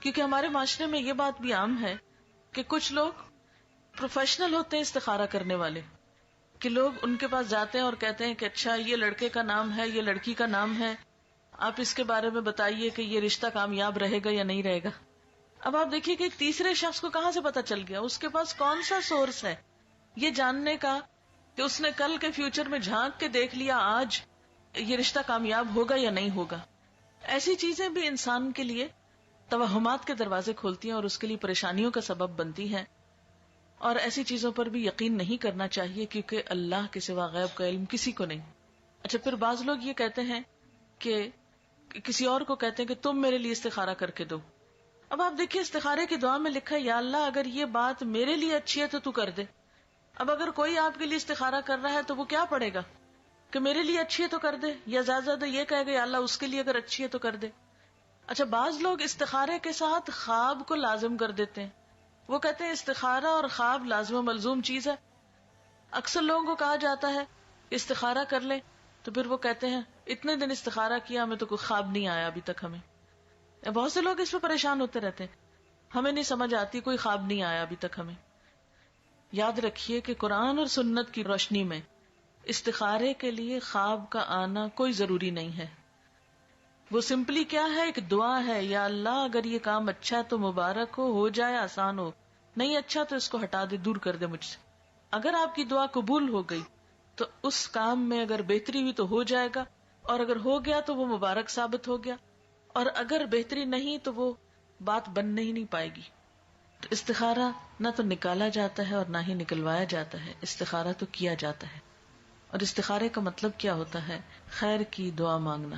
کیونکہ ہمارے معاشرے میں یہ بات بھی عام ہے کہ کچھ لوگ پروفیشنل ہوتے ہیں استخارہ کرنے والے، کہ لوگ ان کے پاس جاتے ہیں اور کہتے ہیں کہ اچھا یہ لڑکے کا نام ہے، یہ لڑکی کا نام ہے، آپ اس کے بارے میں بتائیے کہ یہ رشتہ کامیاب رہے گا یا نہیں رہے گا. اب آپ دیکھیے کہ ایک تیسرے شخص کو کہاں سے پتا چل گیا، اس کے پاس کون سا سورس ہے یہ جاننے کا کہ اس نے کل کے فیوچر میں جھانک کے دیکھ لیا آج یہ رشتہ کامیاب ہوگا یا نہیں ہوگا. ایسی چیزیں بھی انسان کے لیے توہمات کے دروازے کھولتی ہیں اور اس کے لیے پریشانیوں کا سبب بنتی ہیں، اور ایسی چیزوں پر بھی یقین نہیں کرنا چاہیے کیونکہ اللہ کے سوا غیب کا علم کسی کو نہیں. اچھا، پھر بعض لوگ یہ کہتے ہیں کہ کسی اور کو کہتے ہیں کہ تم میرے لیے استخارہ کر کے دو. اب آپ دیکھیے استخارے کی دعا میں لکھا ہے یا اللہ اگر یہ بات میرے لیے اچھی ہے تو کر دے. اب اگر کوئی آپ کے لیے استخارہ کر رہا ہے تو وہ کیا پڑھے گا کہ میرے لیے اچھی ہے تو کر دے، یا زیادہ زیادہ یہ کہے گا یا اللہ اس کے لیے اگر اچھی ہے تو کر دے. اچھا، بعض لوگ استخارے کے ساتھ خواب کو لازم کر دیتے ہیں. وہ کہتے ہیں استخارہ اور خواب لازم و ملزوم چیز ہے. اکثر لوگوں کو کہا جاتا ہے استخارہ کر لیں تو پھر وہ کہتے ہیں اتنے دن استخارہ کیا ہمیں تو کوئی خواب نہیں آیا ابھی تک. ہمیں بہت سے لوگ اس پہ پریشان ہوتے رہتے ہیں، ہمیں نہیں سمجھ آتی، کوئی خواب نہیں آیا ابھی تک ہمیں. یاد رکھیے کہ قرآن اور سنت کی روشنی میں استخارے کے لیے خواب کا آنا کوئی ضروری نہیں ہے. وہ سمپلی کیا ہے، ایک دعا ہے، یا اللہ اگر یہ کام اچھا تو مبارک ہو جائے، آسان ہو، نہیں اچھا تو اس کو ہٹا دے، دور کر دے مجھ سے. اگر آپ کی دعا قبول ہو گئی تو اس کام میں اگر بہتری ہوئی تو ہو جائے گا، اور اگر ہو گیا تو وہ مبارک ثابت ہو گیا، اور اگر بہتری نہیں تو وہ بات بن ہی نہیں پائے گی. تو استخارہ نہ تو نکالا جاتا ہے اور نہ ہی نکلوایا جاتا ہے، استخارہ تو کیا جاتا ہے. اور استخارے کا مطلب کیا ہوتا ہے؟ خیر کی دعا مانگنا.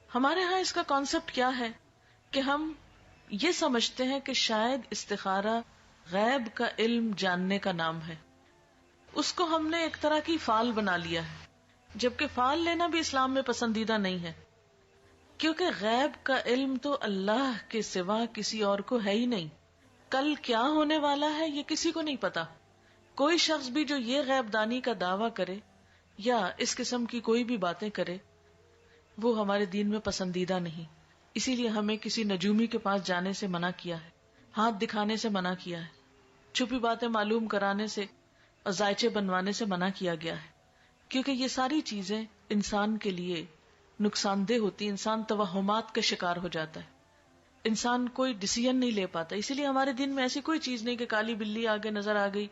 ہمارے ہاں اس کا کانسیپٹ کیا ہے کہ ہم یہ سمجھتے ہیں کہ شاید استخارہ غیب کا علم جاننے کا نام ہے. اس کو ہم نے ایک طرح کی فال بنا لیا ہے، جبکہ فال لینا بھی اسلام میں پسندیدہ نہیں ہے، کیونکہ غیب کا علم تو اللہ کے سوا کسی اور کو ہے ہی نہیں. کل کیا ہونے والا ہے یہ کسی کو نہیں پتا. کوئی شخص بھی جو یہ غیب دانی کا دعویٰ کرے یا اس قسم کی کوئی بھی باتیں کرے وہ ہمارے دین میں پسندیدہ نہیں. اسی لیے ہمیں کسی نجومی کے پاس جانے سے منع کیا ہے، ہاتھ دکھانے سے منع کیا ہے، چھپی باتیں معلوم کرانے سے اور ذائچے بنوانے سے منع کیا گیا ہے، کیونکہ یہ ساری چیزیں انسان کے لیے نقصان دہ ہوتی. انسان توہمات کا شکار ہو جاتا ہے، انسان کوئی ڈیسیژن نہیں لے پاتا. اسی لیے ہمارے دین میں ایسی کوئی چیز نہیں کہ کالی بلی آگے نظر آ گئی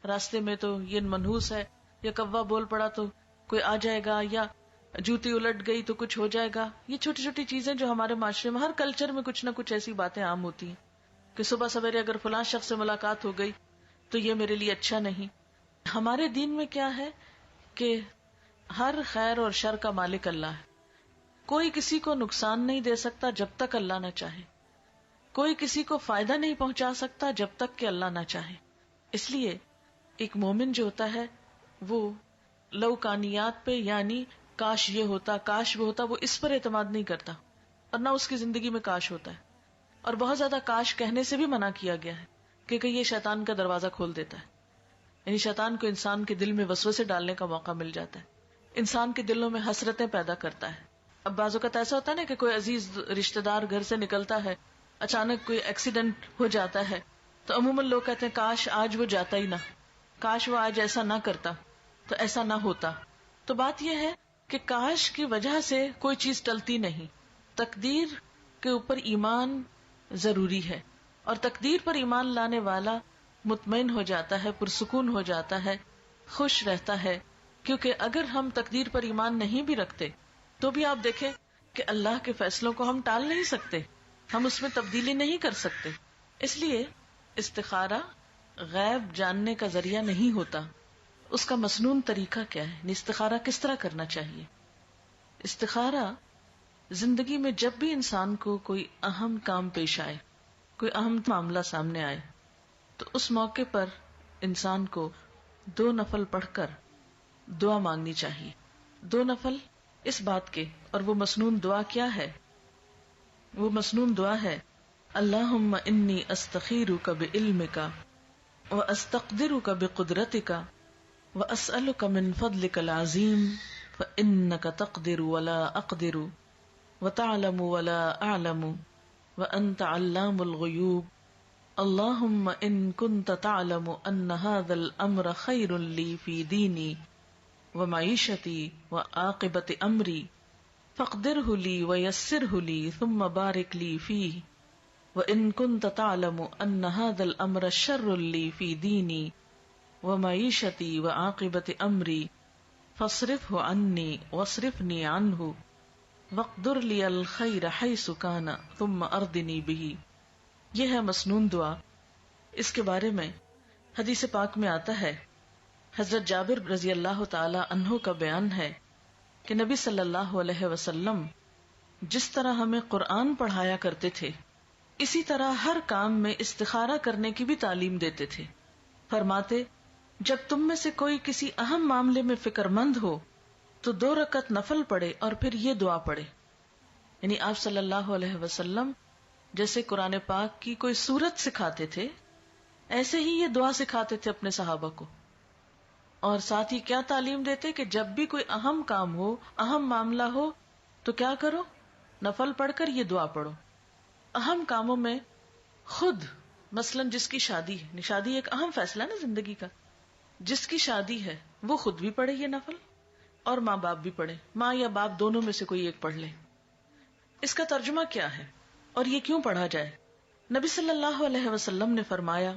راستے میں تو یہ منحوس ہے، یا کوا بول پڑا تو کوئی آ جائے گا، یا جوتی الٹ گئی تو کچھ ہو جائے گا. یہ چھوٹی چھوٹی چیزیں جو ہمارے معاشرے میں ہر کلچر میں کچھ نہ کچھ ایسی باتیں عام ہوتی ہیں کہ صبح سویرے اگر فلاں شخص سے ملاقات ہو گئی تو یہ میرے لیے اچھا نہیں. ہمارے دین میں کیا ہے کہ ہر خیر اور شر کا مالک اللہ ہے. کوئی کسی کو نقصان نہیں دے سکتا جب تک اللہ نہ چاہے، کوئی کسی کو فائدہ نہیں پہنچا سکتا جب تک کہ اللہ نہ چاہے. اس لیے ایک مومن جو ہوتا ہے وہ لوکانیات پہ، یعنی کاش یہ ہوتا، کاش وہ ہوتا، وہ اس پر اعتماد نہیں کرتا، اور نہ اس کی زندگی میں کاش ہوتا ہے. اور بہت زیادہ کاش کہنے سے بھی منع کیا گیا ہے کیونکہ یہ شیطان کا دروازہ کھول دیتا ہے. یعنی شیطان کو انسان کے دل میں وسوسے ڈالنے کا موقع مل جاتا ہے، انسان کے دلوں میں حسرتیں پیدا کرتا ہے. اب بعض اوقات ایسا ہوتا ہے نا کہ کوئی عزیز رشتہ دار گھر سے نکلتا ہے، اچانک کوئی ایکسیڈنٹ ہو جاتا ہے تو عموماً لوگ کہتے ہیں کاش آج وہ جاتا ہی نہ، کاش وہ آج ایسا نہ کرتا تو ایسا نہ ہوتا. تو بات یہ ہے کہ کاش کی وجہ سے کوئی چیز ٹلتی نہیں. تقدیر کے اوپر ایمان ضروری ہے، اور تقدیر پر ایمان لانے والا مطمئن ہو جاتا ہے، پرسکون ہو جاتا ہے، خوش رہتا ہے. کیونکہ اگر ہم تقدیر پر ایمان نہیں بھی رکھتے تو بھی آپ دیکھیں کہ اللہ کے فیصلوں کو ہم ٹال نہیں سکتے، ہم اس میں تبدیلی نہیں کر سکتے. اس لیے استخارہ غیب جاننے کا ذریعہ نہیں ہوتا. اس کا مسنون طریقہ کیا ہے؟ استخارہ کس طرح کرنا چاہیے؟ استخارہ زندگی میں جب بھی انسان کو کوئی اہم کام پیش آئے، کوئی اہم معاملہ سامنے آئے، تو اس موقع پر انسان کو 2 نفل پڑھ کر دعا مانگنی چاہیے. 2 نفل اس بات کے، اور وہ مسنون دعا کیا ہے؟ وہ مسنون دعا ہے اللہم انی استخیرک بعلمک واستقدرک بقدرتک واسألک من فضلک العظیم فانک تقدر ولا اقدر وتعلم ولا اعلم وأنت علام الغیوب اللہم ان کنت تعلم ان هذا الامر خیر لی فی دینی ومعیشتی وعاقبت امری فاقدرہ لی ویسرہ لی ثم بارک لی فیہ وان کنت تعلم ان هذا الامر شر لی فی دینی ومعیشتی وعاقبت امری فاصرفہ عنی واصرفنی عنہ وقدر لی الخیر حیث کان ثم ارضنی بہ. یہ ہے مسنون دعا. اس کے بارے میں حدیث پاک میں آتا ہے، حضرت جابر رضی اللہ تعالی عنہ کا بیان ہے کہ نبی صلی اللہ علیہ وسلم جس طرح ہمیں قرآن پڑھایا کرتے تھے اسی طرح ہر کام میں استخارہ کرنے کی بھی تعلیم دیتے تھے. فرماتے جب تم میں سے کوئی کسی اہم معاملے میں فکر مند ہو تو 2 رکعت نفل پڑھے اور پھر یہ دعا پڑھے. یعنی آپ صلی اللہ علیہ وسلم جیسے قرآن پاک کی کوئی سورت سکھاتے تھے ایسے ہی یہ دعا سکھاتے تھے اپنے صحابہ کو. اور ساتھ ہی کیا تعلیم دیتے کہ جب بھی کوئی اہم کام ہو، اہم معاملہ ہو تو کیا کرو؟ نفل پڑھ کر یہ دعا پڑھو. اہم کاموں میں خود مثلا جس کی شادی ہے، شادی ایک اہم فیصلہ نا زندگی کا، جس کی شادی ہے وہ خود بھی پڑھے یہ نفل اور ماں باپ بھی پڑھے، ماں یا باپ دونوں میں سے کوئی ایک پڑھ لے. اس کا ترجمہ کیا ہے اور یہ کیوں پڑھا جائے؟ نبی صلی اللہ علیہ وسلم نے فرمایا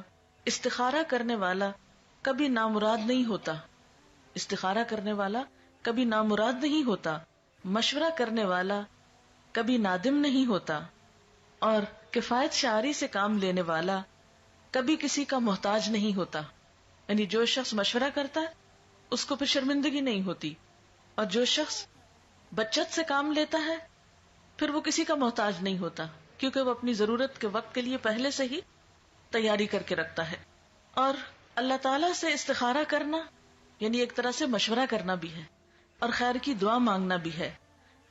استخارہ کرنے والا کبھی نامراد نہیں ہوتا، استخارہ کرنے والا کبھی نامراد نہیں ہوتا، مشورہ کرنے والا کبھی نادم نہیں ہوتا، اور کفایت شعاری سے کام لینے والا کبھی کسی کا محتاج نہیں ہوتا. یعنی جو شخص مشورہ کرتا ہے اس کو پھر شرمندگی نہیں ہوتی، اور جو شخص بچت سے کام لیتا ہے پھر وہ کسی کا محتاج نہیں ہوتا، کیونکہ وہ اپنی ضرورت کے وقت کے لیے پہلے سے ہی تیاری کر کے رکھتا ہے. اور اللہ تعالیٰ سے استخارہ کرنا یعنی ایک طرح سے مشورہ کرنا بھی ہے اور خیر کی دعا مانگنا بھی ہے.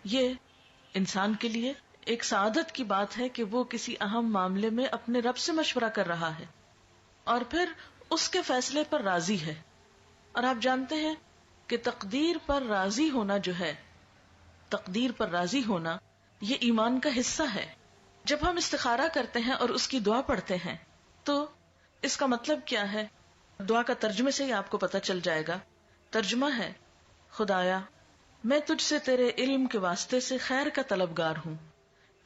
یہ انسان کے لیے ایک سعادت کی بات ہے کہ وہ کسی اہم معاملے میں اپنے رب سے مشورہ کر رہا ہے اور پھر اس کے فیصلے پر راضی ہے. اور آپ جانتے ہیں کہ تقدیر پر راضی ہونا جو ہے، تقدیر پر راضی ہونا یہ ایمان کا حصہ ہے. جب ہم استخارہ کرتے ہیں اور اس کی دعا پڑھتے ہیں تو اس کا مطلب کیا ہے؟ دعا کا ترجمے سے ہی آپ کو پتہ چل جائے گا. ترجمہ ہے خدایا میں تجھ سے تیرے علم کے واسطے سے خیر کا طلبگار ہوں،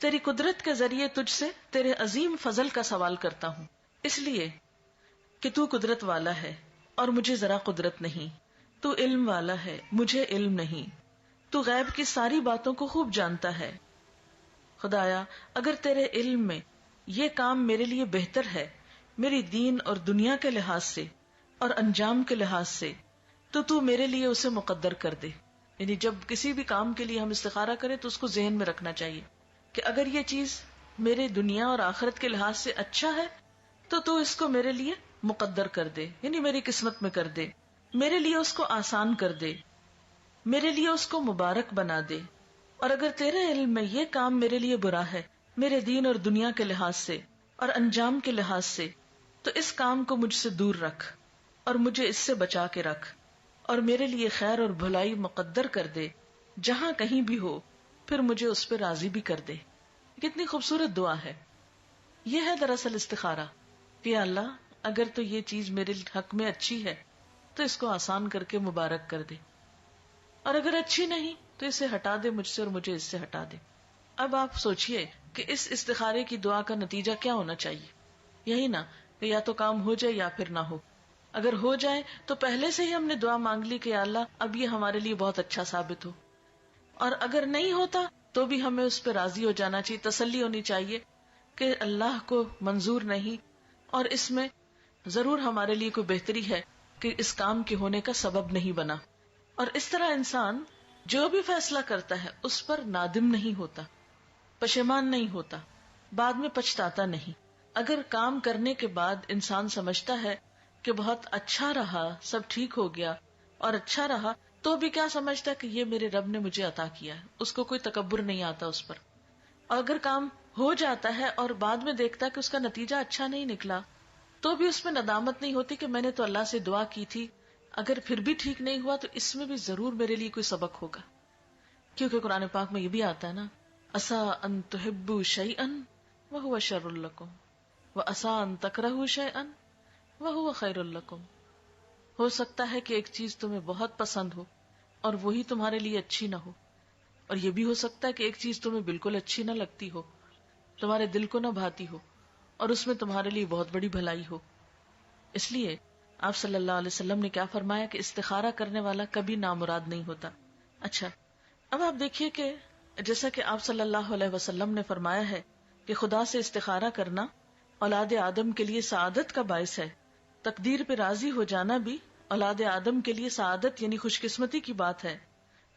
تیری قدرت کے ذریعے تجھ سے تیرے عظیم فضل کا سوال کرتا ہوں، اس لیے کہ تو قدرت والا ہے اور مجھے ذرا قدرت نہیں، تو علم والا ہے مجھے علم نہیں، تو غیب کی ساری باتوں کو خوب جانتا ہے. خدایا اگر تیرے علم میں یہ کام میرے لیے بہتر ہے میری دین اور دنیا کے لحاظ سے اور انجام کے لحاظ سے تو میرے لیے اسے مقدر کر دے. یعنی جب کسی بھی کام کے لیے ہم استخارہ کریں تو اس کو ذہن میں رکھنا چاہیے کہ اگر یہ چیز میرے دنیا اور آخرت کے لحاظ سے اچھا ہے تو اس کو میرے لیے مقدر کر دے، یعنی میری قسمت میں کر دے، میرے لیے اس کو آسان کر دے، میرے لیے اس کو مبارک بنا دے. اور اگر تیرے علم میں یہ کام میرے لیے برا ہے میرے دین اور دنیا کے لحاظ سے اور انجام کے لحاظ سے تو اس کام کو مجھ سے دور رکھ اور مجھے اس سے بچا کے رکھ اور میرے لیے خیر اور بھلائی مقدر کر دے جہاں کہیں بھی ہو، پھر مجھے اس پہ راضی بھی کر دے. کتنی خوبصورت دعا ہے. یہ ہے دراصل استخارہ کہ اللہ اگر تو یہ چیز میرے حق میں اچھی ہے تو اس کو آسان کر کے مبارک کر دے، اور اگر اچھی نہیں تو اسے ہٹا دے مجھ سے اور مجھے اس سے ہٹا دے. اب آپ سوچئے کہ اس استخارے کی دعا کا نتیجہ کیا ہونا چاہیے؟ یہی نا کہ یا تو کام ہو جائے یا پھر نہ ہو. اگر ہو جائے تو پہلے سے ہی ہم نے دعا مانگ لی کہ یا اللہ اب یہ ہمارے لیے بہت اچھا ثابت ہو، اور اگر نہیں ہوتا تو بھی ہمیں اس پہ راضی ہو جانا چاہیے، تسلی ہونی چاہیے کہ اللہ کو منظور نہیں اور اس میں ضرور ہمارے لیے کوئی بہتری ہے کہ اس کام کے ہونے کا سبب نہیں بنا. اور اس طرح انسان جو بھی فیصلہ کرتا ہے اس پر نادم نہیں ہوتا، پشیمان نہیں ہوتا، بعد میں پچھتاتا نہیں. اگر کام کرنے کے بعد انسان سمجھتا ہے کہ بہت اچھا رہا، سب ٹھیک ہو گیا اور اچھا رہا، تو بھی کیا سمجھتا کہ یہ میرے رب نے مجھے عطا کیا ہے، اس کو کوئی تکبر نہیں آتا اس پر. اور اگر کام ہو جاتا ہے اور بعد میں دیکھتا کہ اس کا نتیجہ اچھا نہیں نکلا تو بھی اس میں ندامت نہیں ہوتی کہ میں نے تو اللہ سے دعا کی تھی، اگر پھر بھی ٹھیک نہیں ہوا تو اس میں بھی ضرور میرے لیے کوئی سبق ہوگا. کیونکہ قرآن پاک میں یہ بھی آتا ہے نا، عسیٰ ان تحبوا شیئا وَهُوَ شَرٌّ لَكُمْ وَعَسَىٰ أَن تَكْرَهُوا شَيْئًا وَهُوَ خَيْرٌ لَكُمْ. ہو سکتا ہے کہ ایک چیز تمہیں بہت پسند ہو اور وہی تمہارے لیے اچھی نہ ہو، اور یہ بھی ہو سکتا ہے کہ ایک چیز تمہیں بالکل اچھی نہ لگتی ہو، تمہارے دل کو نہ بھاتی ہو، اور اس میں تمہارے لیے بہت بڑی بھلائی ہو. اس لیے آپ صلی اللہ علیہ وسلم نے کیا فرمایا کہ استخارہ کرنے والا کبھی نامراد نہیں ہوتا. اچھا، اب آپ دیکھیے کہ جیسا کہ آپ صلی اللہ علیہ وسلم نے فرمایا ہے کہ خدا سے استخارہ کرنا اولاد آدم کے لیے سعادت کا باعث ہے. تقدیر پہ راضی ہو جانا بھی اولاد آدم کے لیے سعادت یعنی خوش قسمتی کی بات ہے،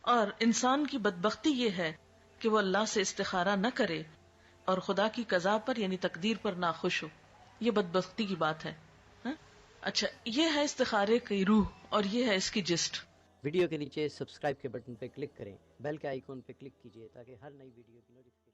اور انسان کی بدبختی یہ ہے کہ وہ اللہ سے استخارہ نہ کرے اور خدا کی قضا پر یعنی تقدیر پر ناخوش ہو. یہ بدبختی کی بات ہے. ہاں؟ اچھا، یہ ہے استخارے کی روح اور یہ ہے اس کی جسٹ. ویڈیو کے نیچے سبسکرائب کے بٹن پہ کلک کریں، بیل کے آئیکن پہ کلک کیجیے تاکہ ہر نئی ویڈیو کی نوٹیفکیشن